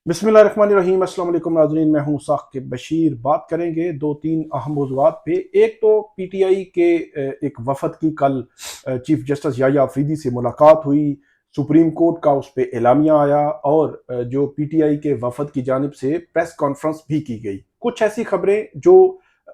बिस्मिल्लाहिर्रहमानिर्रहीम। अस्सलाम वालेकुम नाज़रीन, मैं हूँ साकिब बशीर। बात करेंगे दो तीन अहम मौज़ूआत पे। एक तो पीटीआई के एक वफद की कल चीफ जस्टिस याह्या अफरीदी से मुलाकात हुई। सुप्रीम कोर्ट का उस पर एलामिया आया और जो पीटीआई के वफद की जानिब से प्रेस कॉन्फ्रेंस भी की गई। कुछ ऐसी खबरें जो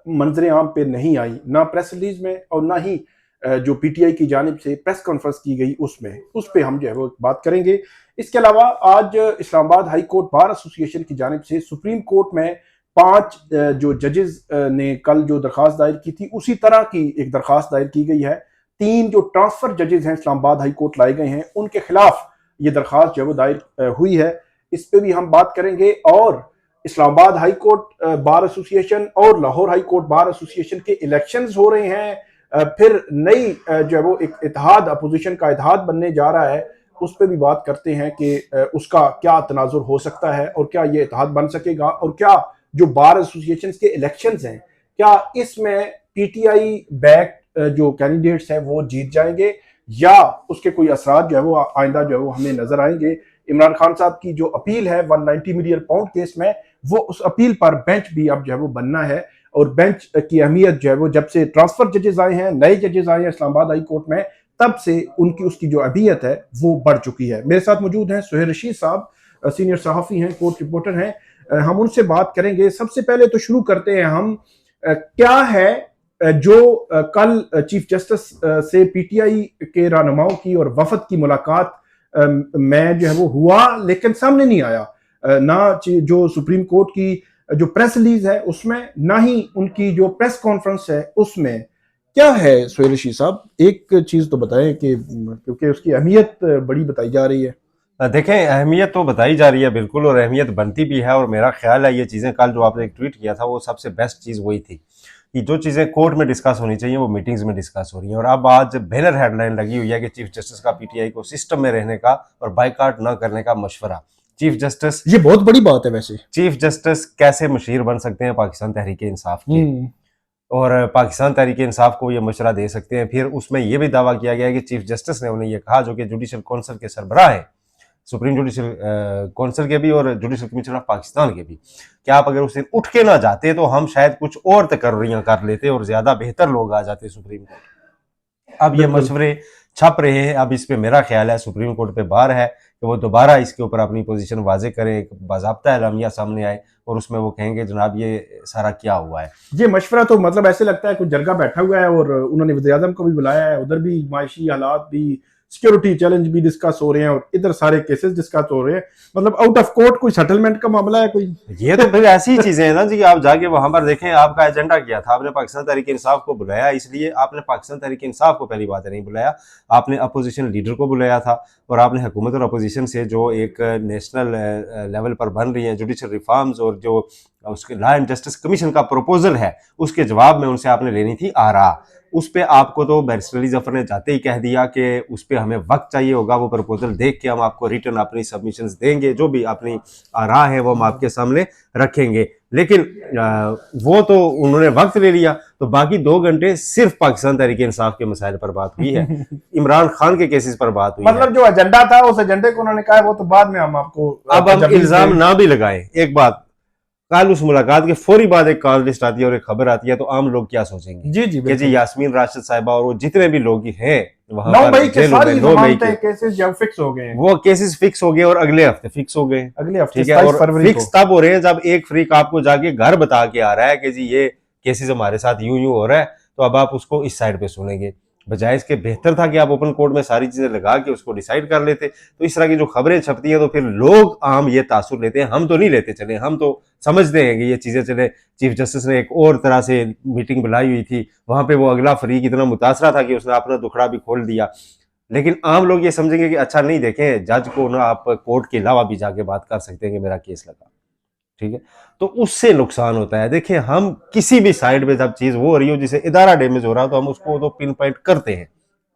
मंजर आम पे नहीं आई, ना प्रेस रिलीज में और ना ही जो पीटीआई की जानिब से प्रेस कॉन्फ्रेंस की गई उसमें, उस पर हम जो है वो बात करेंगे। इसके अलावा आज Islamabad high court bar association की जानिब से सुप्रीम कोर्ट में 5 जो जजेस ने कल जो दरखास्त दायर की थी, उसी तरह की एक दरखास्त दायर की गई है। 3 जो ट्रांसफर जजेस हैं इस्लामाबाद हाई कोर्ट लाए गए हैं, उनके खिलाफ ये दरखास्त जो है वो दायर हुई है। इस पर भी हम बात करेंगे। और Islamabad high court bar association और Lahore high court bar association के इलेक्शंस हो रहे हैं। फिर नई जो है वो एक इत्तेहाद, अपोजिशन का इत्तेहाद बनने जा रहा है। उस पर भी बात करते हैं कि उसका क्या तनाजुर हो सकता है और क्या ये इत्तेहाद बन सकेगा, और क्या जो बार एसोसिएशन के इलेक्शंस हैं, क्या इसमें पीटीआई बैक जो कैंडिडेट्स हैं वो जीत जाएंगे या उसके कोई असरात जो है वो आइंदा जो है वो हमें नजर आएंगे। इमरान खान साहब की जो अपील है 190 मिलियन पाउंड केस में, वो उस अपील पर बेंच भी अब जो है वो बनना है। और बेंच की अहमियत जो है वो जब से ट्रांसफर जजेस आए हैं, नए जजेस आए हैं इस्लामाबाद हाई कोर्ट में, तब से उनकी उसकी जो अहमियत है वो बढ़ चुकी है। मेरे साथ मौजूद हैं सुहेल रशीद साहब, सीनियर सहाफ़ी हैं, कोर्ट रिपोर्टर हैं। हम उनसे बात करेंगे। सबसे पहले तो शुरू करते हैं हम, क्या है जो कल चीफ जस्टिस से पीटीआई के रहनुमाओं की और वफद की मुलाकात में जो है वो हुआ, लेकिन सामने नहीं आया। ना जो सुप्रीम कोर्ट की जो प्रेस रिलीज है उसमें, ना ही उनकी जो प्रेस कॉन्फ्रेंस है उसमें। क्या है सुहेल रशीद साहब, एक चीज तो बताएं कि क्योंकि उसकी अहमियत बड़ी बताई जा रही है। देखें, अहमियत तो बताई जा रही है बिल्कुल, और अहमियत बनती भी है। और मेरा ख्याल है ये चीज़ें कल जो आपने एक ट्वीट किया था वो सबसे बेस्ट चीज़ वही थी कि जो चीज़ें कोर्ट में डिस्कस होनी चाहिए वो मीटिंग्स में डिस्कस हो रही हैं। और अब आज बैनर हेडलाइन लगी हुई है कि चीफ जस्टिस का पीटीआई को सिस्टम में रहने का और बाइकआउट न करने का मशवरा। चीफ जस्टिस ये बहुत बड़ी बात है वैसे। चीफ जस्टिस कैसे मशीर बन सकते हैं पाकिस्तान तहरीक इंसाफ के, और पाकिस्तान तहरीक इंसाफ को ये मशवरा दे सकते हैं। फिर उसमें यह भी दावा किया गया है कि चीफ जस्टिस ने उन्हें यह कहा, जो कि जुडिशल काउंसिल के सरबराह है, सुप्रीम जुडिशल काउंसिल के भी और जुडिशल कमीशन ऑफ पाकिस्तान के भी, कि आप अगर उस दिन उठ के ना जाते तो हम शायद कुछ और तकर्रियां कर लेते और ज्यादा बेहतर लोग आ जाते सुप्रीम कोर्ट। अब ये मशवरे छप रहे हैं। अब इस पे मेरा ख्याल है सुप्रीम कोर्ट पे बार है कि वो दोबारा इसके ऊपर अपनी पोजीशन वाजे करें, एक बाज़ाब्ता एलामिया सामने आए और उसमें वो कहेंगे जनाब ये सारा क्या हुआ है। ये मशवरा तो मतलब ऐसे लगता है कुछ जरगा बैठा हुआ है और उन्होंने वज़ीर आज़म को भी बुलाया है, उधर भी माशी हालात भी, सिक्योरिटी चैलेंज भी डिस्कस हो रहे हैं और इधर सारे केसेस डिस्कस हो रहे हैं। मतलब आउट ऑफ कोर्ट कोई सेटलमेंट का मामला है कोई। ये तो फिर ऐसी चीजें हैं ना जी, आप जाके वहां पर देखें आपका एजेंडा क्या था। आपने पाकिस्तान तहरीक इंसाफ को बुलाया, इसलिए आपने पाकिस्तान तहरीक इंसाफ को पहली बात नहीं बुलाया, आपने अपोजिशन लीडर को बुलाया था। और आपने हुकूमत और अपोजिशन से जो एक नेशनल लेवल पर बन रही है जुडिशल रिफॉर्म्स और जो उसके लॉ एंड जस्टिस कमीशन का प्रपोजल है, उसके जवाब में उनसे आपने लेनी थी आरा। उस पे आपको तो बैरिस्टर अली जफर ने जाते ही कह दिया कि उस पे हमें वक्त चाहिए होगा, वो प्रपोजल देख के हम आपको रिटर्न अपनी सबमिशंस देंगे, जो भी अपनी आरा है वो हम आपके सामने रखेंगे। लेकिन वो तो उन्होंने वक्त ले लिया, तो बाकी 2 घंटे सिर्फ पाकिस्तान तहरीक इंसाफ के मसाइल पर बात हुई है, इमरान खान के केसेस पर बात हुई मतलब है। जो एजेंडा था उस एजेंडे को उन्होंने कहा है वो तो बाद में हम आपको अब हम इल्जाम ना भी लगाएं, एक बात, कल उस मुलाकात के फौरी बाद एक कॉल लिस्ट आती है और एक खबर आती है, तो आम लोग क्या सोचेंगे जी जी कि जी यास्मीन राशिद साहिबा और वो जितने भी लोग हैं वहां 9 पर मई के जेलों में, सारी 9 मई जमानतें के केसेस जब फिक्स हो गए हैं, वो केसेस फिक्स हो गए और अगले हफ्ते फिक्स हो गए। अगले हफ्ते ठीक है, 27 और फरवरी फिक्स को। तब हो रहे हैं जब एक फ्रीक आपको जाके घर बता के आ रहा है कि जी ये केसेस हमारे साथ यूं यूं हो रहा है, तो अब आप उसको इस साइड पे सुनेंगे। बजाय इसके बेहतर था कि आप ओपन कोर्ट में सारी चीजें लगा के उसको डिसाइड कर लेते। तो इस तरह की जो खबरें छपती हैं तो फिर लोग आम ये तासुर लेते हैं, हम तो नहीं लेते, चले हम तो समझते हैं कि ये चीजें चले। चीफ जस्टिस ने एक और तरह से मीटिंग बुलाई हुई थी, वहां पे वो अगला फरीक इतना मुतासरा था कि उसने अपना दुखड़ा भी खोल दिया। लेकिन आम लोग ये समझेंगे कि अच्छा नहीं, देखें जज को ना आप कोर्ट के अलावा भी जाके बात कर सकते हैं कि मेरा केस लगा। ठीक है, तो उससे नुकसान होता है। देखिए, हम किसी भी साइड पे जब चीज वो हो रही हो जिसे इदारा डैमेज हो रहा हो तो हम उसको तो पिन पॉइंट करते हैं,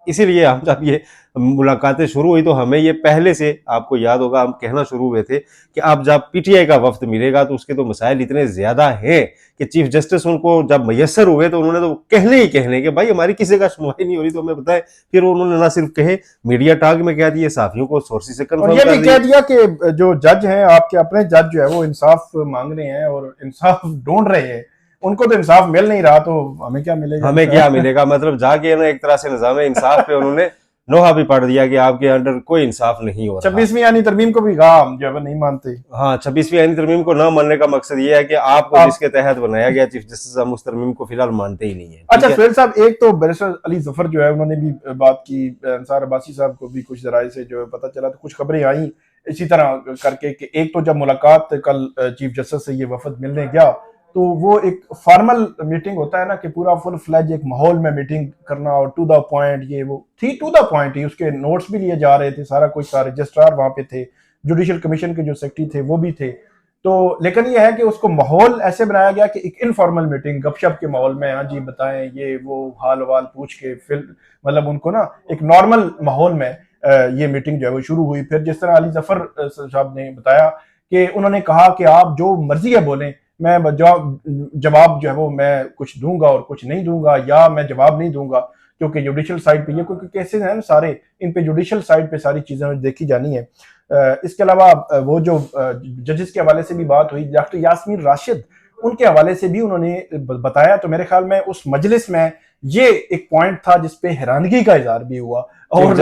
इसीलिए हम जब ये मुलाकातें शुरू हुई तो हमें ये पहले से, आपको याद होगा, हम कहना शुरू हुए थे कि अब जब पीटीआई का वफ्द मिलेगा तो उसके तो मसाइल इतने ज्यादा हैं कि चीफ जस्टिस उनको जब मैसर हुए तो उन्होंने तो कहने कि भाई हमारी किसी का सुनवाई नहीं हो रही तो हमें बताएं। फिर उन्होंने ना सिर्फ कहे, मीडिया टॉक में कह दिए, साफियों को सोर्सेज से और कंफर्म ये कर भी कह दिया कि जो जज हैं आपके अपने जज जो है वो इंसाफ मांग रहे हैं और इंसाफ ढूंढ रहे हैं, उनको तो इंसाफ मिल नहीं रहा, तो हमें क्या मिलेगा? हमें क्या मिलेगा। मतलब जाके ना एक तरह से निजाम इंसाफ पे उन्होंने लोहा भी पड़ दिया कि आपके अंडर कोई इंसाफ नहीं हो रहा। 26वीं यानी तरमीम को भी कहा हम जो है नहीं मानते। हाँ, 26वीं यानी तरमीम को ना मानने का मकसद ये है कि आपको जिसके तहत बनाया गया चीफ जस्टिस, हम उस तरमीम को फिलहाल मानते ही नहीं है। अच्छा सुहेल साहब, एक तो बैरिस्टर अली जफर जो है उन्होंने भी बात की, अंसार अब्बासी साहब को भी कुछ जराये से जो है पता चला, तो कुछ खबरें आई इसी तरह करके कि एक तो जब मुलाकात कल चीफ जस्टिस से ये वफद मिलने गया तो वो एक फॉर्मल मीटिंग होता है ना कि पूरा फुल फ्लैज एक माहौल में मीटिंग करना और टू द पॉइंट, ये वो थी टू द पॉइंट ही, उसके नोट्स भी लिए जा रहे थे, सारा कुछ, सारे रजिस्ट्रार वहां पे थे, जुडिशियल कमीशन के जो सेक्रेटरी थे वो भी थे। तो लेकिन ये है कि उसको माहौल ऐसे बनाया गया कि एक इनफॉर्मल मीटिंग गपशप के माहौल में, हाँ जी बताएं ये वो, हाल वाल पूछ के फिर मतलब उनको ना एक नॉर्मल माहौल में ये मीटिंग जो है वो शुरू हुई। फिर जिस तरह अली जफर साहब ने बताया कि उन्होंने कहा कि आप जो मर्जी है बोलें, मैं जवाब जो है वो मैं कुछ दूंगा और कुछ नहीं दूंगा, या मैं जवाब नहीं दूंगा क्योंकि जुडिशियल साइड पे ये कोई केसेस हैं ना सारे, इन पे जुडिशियल साइड पे सारी चीजें देखी जानी है। इसके अलावा वो जो जजेस के हवाले से भी बात हुई, डॉक्टर यास्मीन राशिद उनके हवाले से भी उन्होंने बताया, तो मेरे ख्याल में उस मजलिस में ये एक पॉइंट था जिसपे हैरानगी का इजहार भी हुआ। और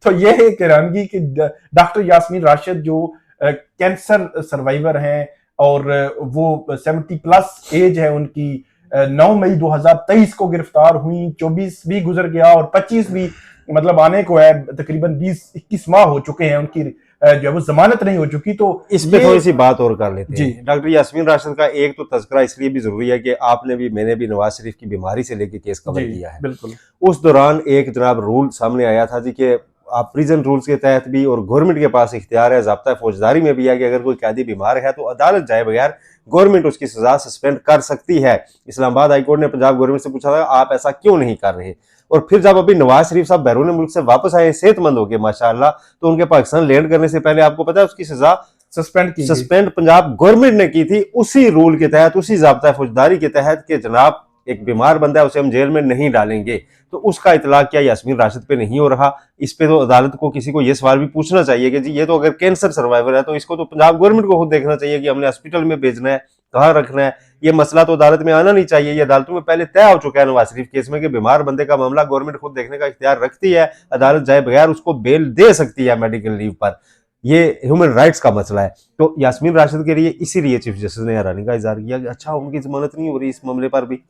तो ये एक हैरानगी कि डॉक्टर यास्मीन राशिद जो कैंसर सर्वाइवर हैं और वो 70 प्लस एज है उनकी, 9 मई 2023 को गिरफ्तार हुई, 24 भी गुजर गया और 25 भी मतलब आने को है, तकरीबन 20-21 माह हो चुके हैं उनकी जो है वो जमानत नहीं हो चुकी। तो इस पे थोड़ी सी बात और कर लेते हैं। डॉक्टर यास्मीन राशिद का एक तो तज़किरा इसलिए भी जरूरी है कि आपने भी, मैंने भी नवाज शरीफ की बीमारी से लेके केस कवर किया है। बिल्कुल। उस दौरान एक जनाब रूल सामने आया था जी कि आप प्रिजन रूल्स के तहत भी, और गवर्नमेंट के पास इख्तियार है, ज़ाब्ता फौजदारी में भी है कि अगर कोई कैदी बीमार है तो अदालत जाए बगैर गवर्नमेंट उसकी सजा सस्पेंड कर सकती है। इस्लामाबाद हाईकोर्ट ने पंजाब गवर्नमेंट से पूछा था आप ऐसा क्यों नहीं कर रहे, और फिर जब अभी नवाज शरीफ साहब बैरून मुल्क से वापस आए सेहतमंद होकर माशाअल्लाह, तो उनके पाकिस्तान लैंड करने से पहले आपको पता है उसकी सजा सस्पेंड पंजाब गवर्नमेंट ने की थी, उसी रूल के तहत, उसी ज़ाब्ता फौजदारी के तहत कि जनाब एक बीमार बंदा है उसे हम जेल में नहीं डालेंगे। तो उसका इतलाक क्या यास्मीन राशिद पे नहीं हो रहा? इस पे तो अदालत को किसी को ये सवाल भी पूछना चाहिए कि जी ये तो अगर कैंसर सर्वाइवर है तो इसको तो पंजाब गवर्नमेंट को खुद देखना चाहिए कि हमने हॉस्पिटल में भेजना है, कहाँ रखना है। ये मसला तो अदालत में आना नहीं चाहिए, ये अदालतों में पहले तय हो चुका है नवाज शरीफ केस में कि बीमार बंदे का मामला गवर्नमेंट खुद देखने का इख्तियार रखती है, अदालत जाए बगैर उसको बेल दे सकती है मेडिकल लीव पर। ये ह्यूमन राइट्स का मसला है। तो यास्मीन राशिद के लिए इसीलिए चीफ जस्टिस ने हैरानी का इजहार किया कि अच्छा उनकी जमानत नहीं हो रही इस मामले पर भी,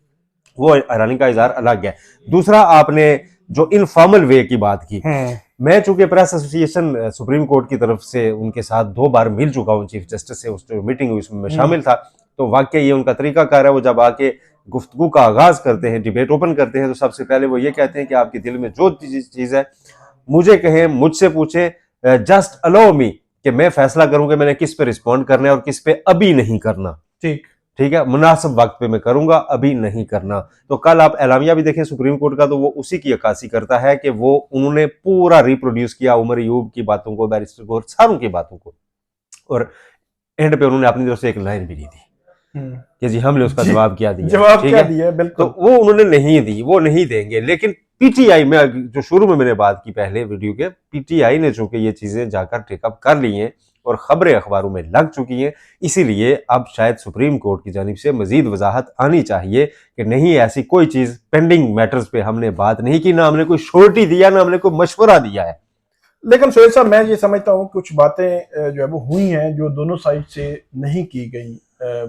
वो हैरानी का इजहार अलग है। दूसरा, आपने जो इनफॉर्मल वे की बात की, मैं चूंकि प्रेस एसोसिएशन सुप्रीम कोर्ट की तरफ से उनके साथ 2 बार मिल चुका हूँ चीफ जस्टिस से, उस जो मीटिंग हुई उसमें मैं शामिल था, तो वाकई ये उनका तरीकाकार है, वो जब आके गुफ्तगू का आगाज करते हैं, डिबेट ओपन करते हैं, तो सबसे पहले वो ये कहते हैं कि आपके दिल में जो चीज है मुझे कहें, मुझसे पूछे, जस्ट अलाउ मी कि मैं फैसला करूं कि मैंने किस पे रिस्पॉन्ड करना है और किस पे अभी नहीं करना। ठीक है, मुनासिब वक्त पे मैं करूंगा, अभी नहीं करना। तो कल आप एलामिया भी देखें सुप्रीम कोर्ट का, तो वो उसी की अक्कासी करता है कि वो उन्होंने पूरा रिप्रोड्यूस किया उमर अयूब की बातों को, बैरिस्टर को, सारों की बातों को, और एंड पे उन्होंने अपनी तरफ से एक लाइन भी दी थी कि जी हमने उसका जवाब क्या दिया, बिल्कुल। तो वो उन्होंने नहीं दी, वो नहीं देंगे। लेकिन पीटीआई में, जो शुरू में मैंने बात की पहले वीडियो के, पीटीआई ने चूंकि ये चीजें जाकर टेकअप कर ली हैं और खबरें अखबारों में लग चुकी हैं, इसीलिए अब शायद सुप्रीम कोर्ट की जानिब से मजीद वजाहत आनी चाहिए कि नहीं ऐसी कोई चीज पेंडिंग मैटर्स पे हमने बात नहीं की, ना हमने कोई श्योरिटी दिया, ना हमने कोई मशवरा दिया है। लेकिन सुहेल साहब, मैं ये समझता हूँ कुछ बातें जो है वो हुई हैं जो दोनों साइड से नहीं की गई,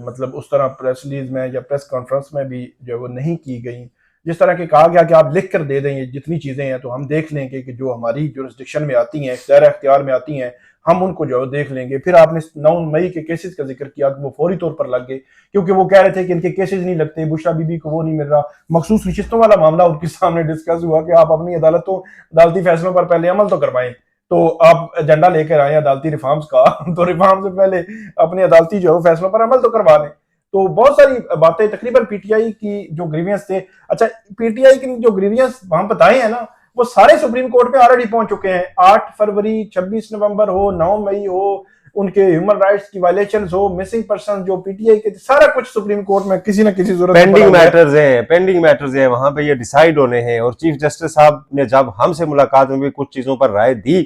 मतलब उस तरह प्रेस रिलीज में या प्रेस कॉन्फ्रेंस में भी जो है वो नहीं की गई। जिस तरह के कहा गया कि आप लिख कर दे दें जितनी चीज़ें हैं तो हम देख लेंगे कि जो हमारी जुरिस्डिक्शन में आती हैं, इख्तियार में आती हैं, हम उनको जो है देख लेंगे। फिर आपने 9 मई के केसेस का जिक्र किया कि वो फौरी तौर पर लग गए, क्योंकि वो कह रहे थे कि इनके केसेस नहीं लगते, बुशरा बीबी को वो नहीं मिल रहा। मखसूस नशिस्तों वाला मामला उनके सामने डिस्कस हुआ कि आप अपनी अदालती फैसलों पर पहले अमल तो करवाएं, तो आप एजेंडा लेकर आए अदालती रिफॉर्म्स का, तो रिफॉर्म से पहले अपनी अदालती जो है फैसलों पर अमल तो करवा लें। तो बहुत सारी बातें तकरीबन पीटीआई की जो ग्रीवियंस थे, अच्छा पीटीआई की जो ग्रीवियंस हम बताए हैं ना, वो सारे सुप्रीम कोर्ट पे ऑलरेडी पहुंच चुके हैं। 8 फरवरी, 26 नवंबर हो, 9 मई हो, उनके ह्यूमन राइट्स की वायलेशंस हो, मिसिंग पर्सन जो पीटीआई के, सारा कुछ सुप्रीम कोर्ट में किसी ना किसी जरूरत पेंडिंग मैटर्स है, वहां पे ये डिसाइड होने हैं। और चीफ जस्टिस साहब ने जब हमसे मुलाकात में भी कुछ चीजों पर राय दी,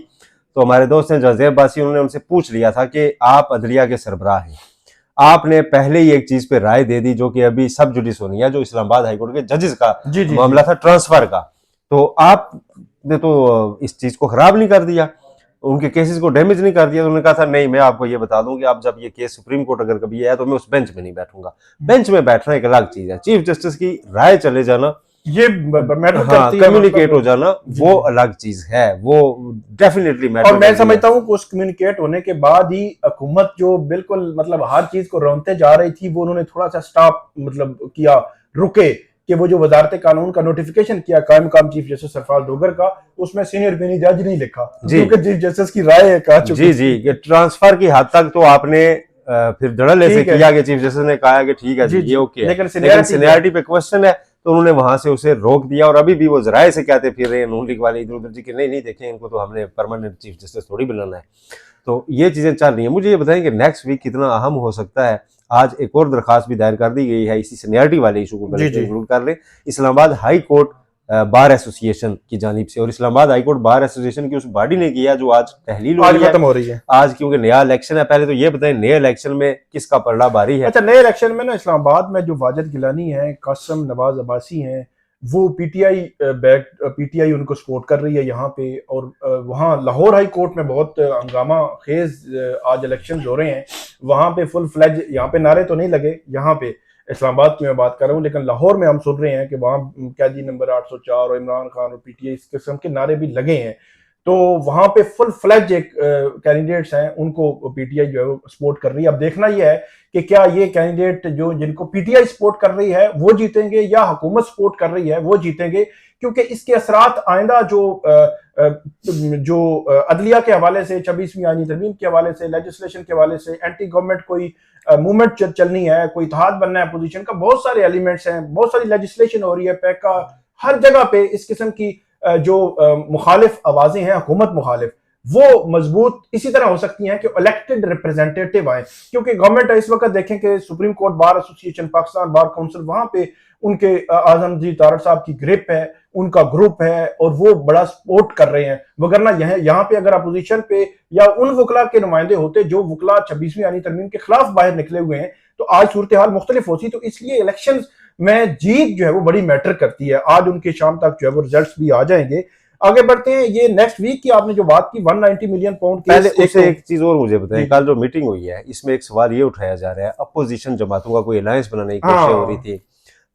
तो हमारे दोस्त हैं जजेब बासी, उन्होंने उनसे पूछ लिया था कि आप अदलिया के सरबराह हैं, आपने पहले ही एक चीज पे राय दे दी जो कि अभी सब जुडिस होनी है, जो इस्लामाबाद हाईकोर्ट के जजेस का मामला था ट्रांसफर का, तो आपने तो इस चीज को खराब नहीं कर दिया, उनके केसेस को डैमेज नहीं कर दिया। तो उन्होंने कहा था नहीं, मैं आपको ये बता दूं कि आप जब ये केस सुप्रीम कोर्ट अगर कभी आया तो मैं उस बेंच में नहीं बैठूंगा। बेंच में बैठना एक अलग चीज है, चीफ जस्टिस की राय चले जाना, ये मैटर हाँ, कम्युनिकेट हो जाना, वो अलग चीज है, वो डेफिनेटली मैटर। और मैं समझता हूँ कि उस कम्युनिकेट होने के बाद ही हुकूमत जो बिल्कुल मतलब हर चीज को रोनते जा रही थी, वो उन्होंने थोड़ा सा स्टॉप मतलब किया, रुके, कि वो जो वजारत कानून का नोटिफिकेशन किया कायम काम चीफ जस्टिस सरफराज दोगर का, उसमें सीनियर बेनी जज नहीं लिखा, क्योंकि चीफ जस्टिस की राय कहा चुकी। जी, ट्रांसफर की हद तक तो आपने फिर धड़ल्ले से किया कि चीफ जस्टिस ने कहा कि ठीक है जी, ये ओके है, लेकिन सीनियरिटी पे क्वेश्चन है, तो उन्होंने वहां से उसे रोक दिया। और अभी भी वो जराए से कहते फिर रहे हैं नून लीग वाले इधर उधर जी कि नहीं देखें, इनको तो हमने परमानेंट चीफ जस्टिस थोड़ी बनाना है। तो ये चीजें चल रही हैं। मुझे ये बताएं कि नेक्स्ट वीक कितना अहम हो सकता है। आज एक और दरखास्त भी दायर कर दी गई है इसी सीनियरिटी वाले इशू को इंक्लूड कर ले, Islamabad high court bar association की जानिब से। और Islamabad high court bar association की उस बॉडी ने किया जो आज तहलील खत्म हो रही है आज, क्योंकि नया इलेक्शन है। पहले तो ये बताएं नए इलेक्शन में किसका पलड़ा भारी है? अच्छा, नए इलेक्शन में ना इस्लामाबाद में जो वाजिद गिलानी है, कासम नवाज अब्बासी हैं, वो पीटीआई उनको सपोर्ट कर रही है यहाँ पे। और वहाँ लाहौर हाई कोर्ट में बहुत हंगामा खेज आज इलेक्शन हो रहे हैं, वहाँ पे फुल फ्लैज, यहाँ पे नारे तो नहीं लगे, यहाँ पे इस्लामाबाद की मैं बात कर रहा हूँ, लेकिन लाहौर में हम सुन रहे हैं कि वहाँ कैदी नंबर 804 और इमरान खान और पीटीआई इस किस्म के नारे भी लगे हैं। तो वहां पे फुल फ्लैज एक कैंडिडेट्स हैं, उनको पीटीआई जो है वो सपोर्ट कर रही है। अब देखना यह है कि क्या ये कैंडिडेट जो जिनको पीटीआई सपोर्ट कर रही है वो जीतेंगे या हुकूमत सपोर्ट कर रही है वो जीतेंगे, क्योंकि इसके असरात आइंदा जो अदलिया के हवाले से, 26वीं आईनी तरमीम के हवाले से, लेजिस्लेशन के हवाले से, एंटी गवर्नमेंट कोई मूवमेंट चलनी है, कोई इत्तेहाद बनना है अपोजिशन का, बहुत सारे एलिमेंट्स हैं, बहुत सारी लेजिस्लेशन हो रही है, पैका हर जगह पे इस किस्म की जो मुखालिफ आवाजें हैं, हुकूमत मुखालिफ, वो मजबूत इसी तरह हो सकती हैं कि इलेक्टेड रिप्रेजेंटेटिव आए। क्योंकि गवर्नमेंट इस वक्त देखें कि supreme court bar association, Pakistan bar council, वहां पे उनके आजम जी तारड़ साहब की ग्रिप है, उनका ग्रुप है और वो बड़ा सपोर्ट कर रहे हैं। वगरना यहाँ पे अगर अपोजिशन पे या उन वकला के नुमाइंदे होते जो वकला 26वीं आईनी तरमीम के खिलाफ बाहर निकले हुए हैं, तो आज सूरत हाल मुख्तलिफ होती। तो इसलिए इलेक्शन में जीत जो है वो बड़ी मैटर करती है। आज उनके शाम तक जो है वो रिजल्ट्स भी आ जाएंगे। आगे बढ़ते हैं। ये नेक्स्ट वीक की आपने जो बात की 190 मिलियन पाउंड, पहले उससे एक चीज और मुझे बताएं, कल जो मीटिंग हुई है इसमें एक सवाल ये उठाया जा रहा है, अपोजिशन जमातों का कोई अलायंस बनाने की कोशिश हो रही थी,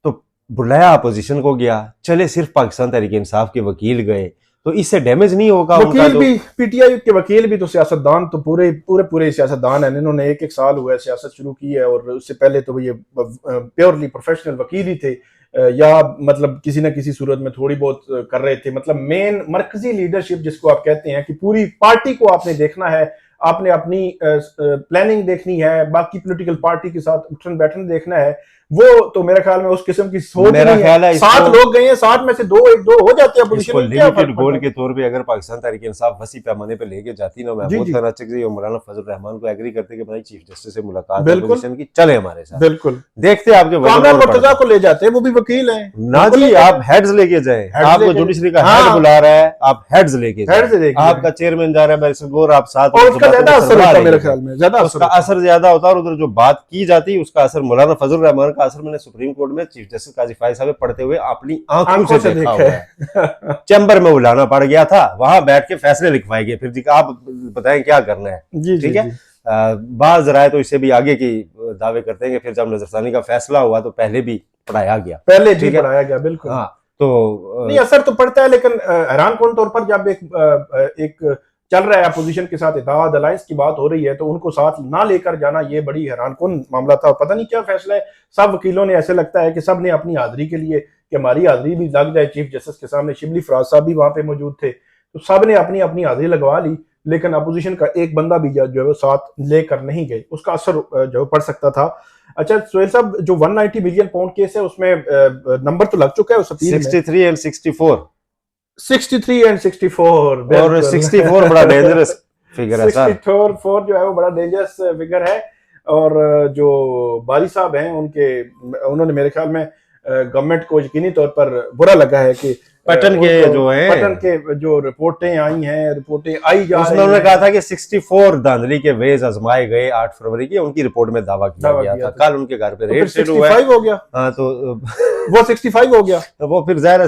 तो बुलाया अपोजिशन को गया, चले सिर्फ पाकिस्तान तहरीक इंसाफ के वकील गए, तो इससे डैमेज नहीं होगा? वकील भी, पीटीआई के वकील भी तो सियासतदान तो पूरे सियासतदान है। इन्होंने एक साल हुआ है सियासत शुरू की है, और उससे पहले तो ये प्योरली प्रोफेशनल वकील ही थे, या मतलब किसी न किसी सूरत में थोड़ी बहुत कर रहे थे। मतलब मेन मरकजी लीडरशिप जिसको आप कहते हैं कि पूरी पार्टी को आपने देखना है, आपने अपनी प्लानिंग देखनी है, बाकी पॉलिटिकल पार्टी के साथ उठन बैठन देखना है, वो तो मेरे ख्याल में उस किस्म की सोच नहीं है। 7 लोग गए हैं, 7 में से 2 हो जाते हैं पोजीशन में। लिमिटेड गोल के तौर पे अगर पाकिस्तान तहरीक इंसाफ वसी पैमाने पे लेके जाती ना, महमूद खान अचकज़ई और मौलाना फजल रहमान को एग्री करते कि भाई चीफ जस्टिस से मुलाकात अपोजिशन की, चले हमारे साथ, बिल्कुल देखते आपके मुर्तजा को ले जाते हैं, वो भी वकील हैं ना जी, आप हेड्स लेके जाए, आपको जुडिशरी का हेड बुला रहा है, आप हेड्स लेके जाए, आपका चेयरमैन जा रहा है बैरिस्टर गौर, आप साथ, और उसका ज्यादा असर होता है मेरे ख्याल में, ज्यादा उसका असर ज्यादा होता है। और उधर जो बात की जाती है उसका असर, मौलाना फजल रहमान का असर मैंने सुप्रीम कोर्ट में चीफ जस्टिस काजी फायद साहब पढ़ते हुए अपनी आंखों से देखा हुआ है। चैम्बर में बुलाना पड़ गया था, वहां बैठ के फैसले लिखवाए गए, फिर जी आप बताएं क्या करना है, ठीक है। बाज राय तो इससे भी आगे की दावे करते हैं कि फिर जब नजरसानी का फैसला हुआ तो पहले भी पढ़ाया गया, पढ़ाया गया, बिल्कुल। हाँ, तो नहीं, असर तो पड़ता है, लेकिन हैरान कौन तौर पर जब एक चल रहा है अपोजिशन के साथ इत्तेहाद अलायंस की बात हो रही है, तो उनको साथ ना लेकर जाना ये बड़ी हैरान कौन मामला था। पता नहीं क्या फैसला है। सब वकीलों ने, ऐसे लगता है कि सब ने अपनी हाजिरी के लिए, कि हमारी हाजिरी भी लग जाए चीफ जस्टिस के सामने, शिबली फराज साहब भी वहां पे मौजूद थे, तो सब ने अपनी अपनी हाजिरी लगवा ली। लेकिन अपोजिशन का एक बंदा भी जो है वो साथ लेकर नहीं गए, उसका असर जो पड़ सकता था। अच्छा सुहेल साहब, जो 190 मिलियन पाउंड केस है उसमें नंबर तो लग चुका है उस अपील में, 63 एंड 64 63 एंड 64, और 64 बड़ा डेंजरस फिगर है सर। 64 जो है वो बड़ा डेंजरस फिगर है। और जो बारी साहब हैं उन्होंने मेरे ख्याल में गवर्नमेंट को यकीनी तौर पर बुरा लगा है कि पटन के जो है, पटन के जो रिपोर्टें आई हैं, रिपोर्टें आई जा रही हैं, उन्होंने कहा था कि 64 धांधली के वेज आजमाए गए 8 फरवरी की, उनकी रिपोर्ट में दावा किया गया था। कल उनके घर पे रेड शुरू हुआ है। 65 हो गया। हाँ तो वो 65 हो गया, तो वो फिर जाहिर है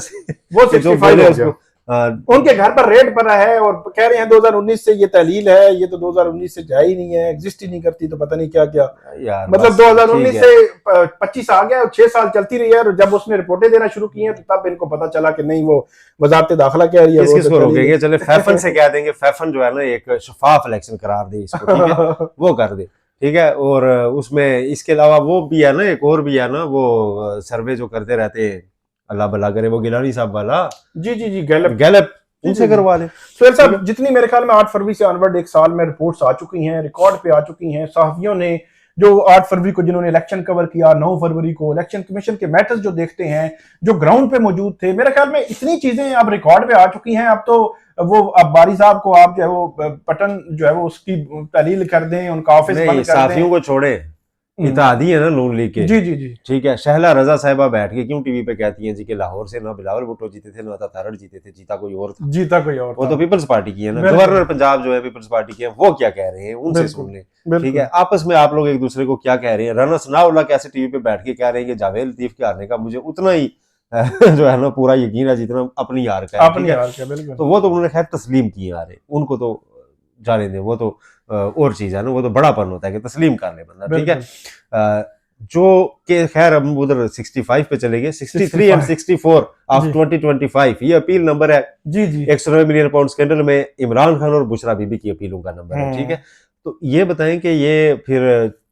वो 65 हो गया। हाँ, उनके घर पर रेड पड़ा है और कह रहे हैं 2019 से ये तहलील है, ये तो 2019 से जा ही नहीं है, एग्जिस्ट ही नहीं करती, तो पता नहीं क्या क्या यार, मतलब 2019 से 25 आ गया और 6 साल चलती रही है। और जब उसने रिपोर्टें देना शुरू की हैं तो तब इनको पता चला कि नहीं, वो वजारत दाखिला कह रही है किसको रोकेंगे। चले फैफन से कह देंगे, फैफन जो है ना एक शफाफ इलेक्शन करार दे इसको, ठीक है वो कर दे, ठीक है। और उसमें इसके अलावा वो भी है ना, एक और भी है ना, वो सर्वे जो करते रहते हैं, अल्लाह भला करे, वो गिलानी साहब वाला, जी गैलप, उनसे करवा ले। सुहेल साहब, जितनी मेरे ख्याल में 8 फरवरी से ऑनवर्ड एक साल में रिपोर्ट्स आ चुकी हैं, रिकॉर्ड पे आ चुकी हैं, सहाफियों ने जो 8 फरवरी को जिन्होंने इलेक्शन कवर किया, 9 फरवरी को इलेक्शन कमीशन के मैटर्स जो देखते हैं, जो ग्राउंड पे मौजूद थे, मेरे ख्याल में इतनी चीजें अब रिकॉर्ड पे आ चुकी हैं। अब तो वो अब बारी साहब को आप जो है वो पटन जो है वो उसकी तहलील कर दें, उनका ऑफिस बंद कर दें, साफियों को छोड़े, इत्तेहादी है ना नून लीग के, जी ठीक है। शहला रजा साहिबा बैठ के क्यों टीवी पे कहती हैं जी कि लाहौर से ना बिलावल भुट्टो जीते थे, ना तारड़ जीते थे, जीता कोई और था, वो तो पीपल्स पार्टी की है ना। गवर्नर पंजाब जो है पीपल्स पार्टी की है, वो क्या कह रहे हैं उनसे सुन ले, ठीक है। आपस में आप लोग एक दूसरे को क्या कह रहे हैं। रना सनाउल्लाह कैसे टीवी पे बैठ के कह रहे हैं कि जावेद लतीफ के हारने का मुझे उतना ही जो है ना पूरा यकीन है जितना अपनी हार का है, तो वो तो उन्होंने खैर तस्लीम किए आ रहे, उनको तो जाने दें, वो तो और चीज है ना, वो तो बड़ापन होता है कि तस्लीम कर ले बंदा, ठीक है। जो के खैर हम उधर 65 पे चले गए, 63 एंड 64 ऑफ 2025, ये अपील नंबर है जी 109 मिलियन पाउंड स्कैंडल में इमरान खान और बुशरा बीबी की अपीलों का नंबर है, ठीक है। तो ये बताएं कि ये फिर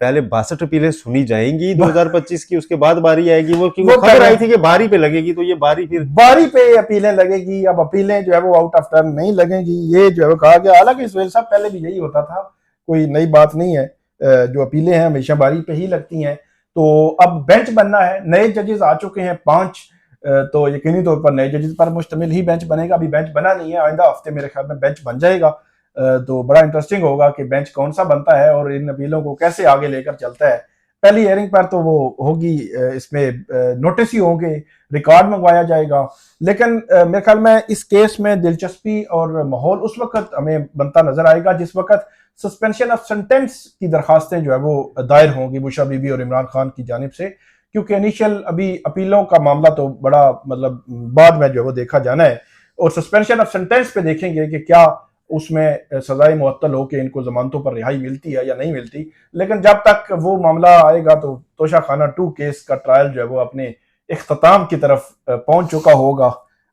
पहले 62 अपीलें सुनी जाएंगी 2025 की, उसके बाद बारी आएगी, वो क्योंकि खबर आई थी कि बारी पे लगेगी, तो ये बारी फिर बारी पे अपीलें लगेगी। अब अपीलें जो है वो आउट ऑफ टर्न नहीं लगेंगी, ये जो है कहा गया। हालांकि सुहेल साहब पहले भी यही होता था, कोई नई बात नहीं है, जो अपीलें हैं हमेशा बारी पे ही लगती हैं। तो अब बेंच बनना है, नए जजेस आ चुके हैं 5, तो यकीनी तौर पर नए जजेस पर मुश्तमिल ही बेंच बनेगा। अभी बेंच बना नहीं है, आइंदा हफ्ते मेरे ख्याल में बेंच बन जाएगा। तो बड़ा इंटरेस्टिंग होगा कि बेंच कौन सा बनता है और इन अपीलों को कैसे आगे लेकर चलता है। पहली हियरिंग पर तो वो होगी, इसमें नोटिस ही होंगे, रिकॉर्ड मंगवाया जाएगा। लेकिन मेरे ख्याल में इस केस में दिलचस्पी और माहौल उस वक्त हमें बनता नजर आएगा जिस वक्त सस्पेंशन ऑफ सेंटेंस की दरखास्तें जो है वो दायर होंगी बुशरा बीबी और इमरान खान की जानिब से, क्योंकि इनिशियल अभी अपीलों का मामला तो बड़ा मतलब बाद में जो है वो देखा जाना है। और सस्पेंशन ऑफ सेंटेंस पे देखेंगे कि क्या उसमें सजाए मुअत्तल हो के इनको जमानतों पर रिहाई मिलती है या नहीं मिलती। लेकिन जब तक वो मामला आएगा तो तोशा खाना 2 केस का ट्रायल जो है वो अपने इख्तिताम की तरफ पहुंच चुका होगा।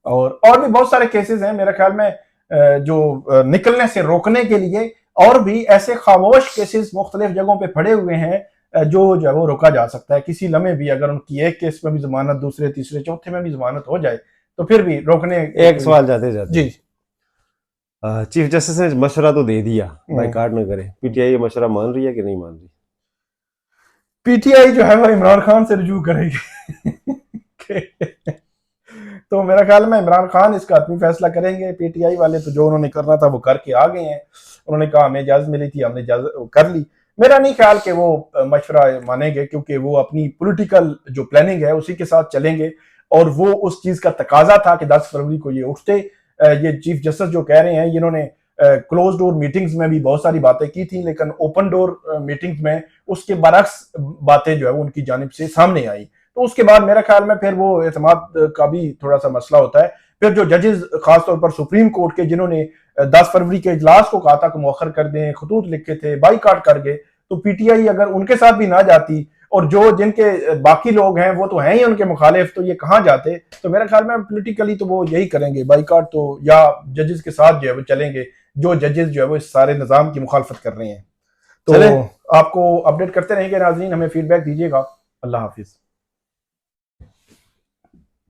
और भी बहुत सारे केसेस हैं मेरे ख्याल में जो निकलने से रोकने के लिए, और भी ऐसे खामोश केसेस मुख्तलिफ जगहों पे पड़े हुए हैं जो है वो रोका जा सकता है। किसी लम्हे भी अगर उनकी एक केस में भी जमानत, दूसरे तीसरे चौथे में भी जमानत हो जाए तो फिर भी रोकने। एक सवाल जाते जाते जी, चीफ जस्टिस ने मशवरा तो दे दिया बाइकाट न करे, पीटीआई ये मशवरा मान रही है कि नहीं मान रही? पीटीआई जो है वो इमरान खान से रुजू करेगी तो मेरा ख्याल में इमरान खान इसका अपनी फैसला करेंगे। पीटीआई वाले तो जो उन्होंने करना था वो करके आ गए हैं। उन्होंने कहा हमें इजाजत मिली थी, हमने इजाजत कर ली। मेरा नहीं ख्याल कि वो मशवरा मानेंगे, क्योंकि वो अपनी पॉलिटिकल जो प्लानिंग है उसी के साथ चलेंगे। और वो उस चीज का तकाजा था कि 10 फरवरी को ये उठते। ये चीफ जस्टिस जो कह रहे हैं, जिन्होंने क्लोज डोर मीटिंग्स में भी बहुत सारी बातें की थी, लेकिन ओपन डोर मीटिंग्स में उसके बरक्स बातें जो है उनकी जानिब से सामने आई। तो उसके बाद मेरे ख्याल में फिर वो एतमाद का भी थोड़ा सा मसला होता है। फिर जो जजेस खासतौर पर सुप्रीम कोर्ट के, जिन्होंने 10 फरवरी के इजलास को कहा था कि मौखर कर दें, खतूत लिखे थे, बाईकाट कर गए, तो पीटीआई अगर उनके साथ भी ना जाती और जो जिनके बाकी लोग हैं वो तो हैं ही उनके मुखालिफ, तो ये कहाँ जाते। तो मेरे ख्याल में पॉलिटिकली तो वो यही करेंगे, बाईकाट, तो या जजेस के साथ जो है वो चलेंगे, जो जजेस जो है वो इस सारे निजाम की मुखालफत कर रहे हैं। तो आपको अपडेट करते रहेंगे नाज़रीन, हमें फीडबैक दीजिएगा। अल्लाह हाफिज।